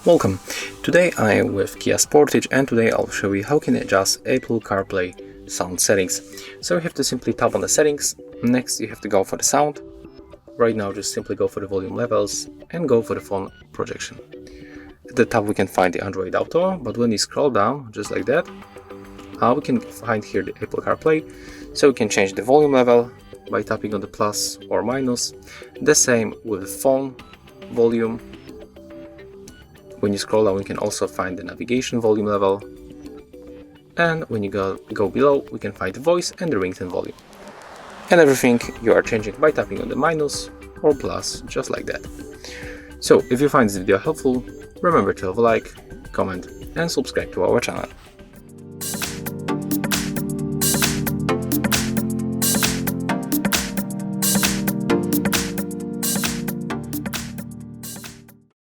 Welcome! Today I am with Kia Sportage, and today I'll show you how you can adjust Apple CarPlay sound settings. So you have to simply tap on the settings. Next you have to go for the sound. Right now just simply go for the volume levels and go for the phone projection. At the top we can find the Android Auto, but when you scroll down just like that, we can find here the Apple CarPlay. So we can change the volume level by tapping on the plus or minus. The same with the phone volume. When you scroll down, we can also find the navigation volume level, and when you go below, we can find the voice and the ringtone volume. And everything you are changing by tapping on the minus or plus, just like that. So if you find this video helpful, remember to have a like, comment and subscribe to our channel.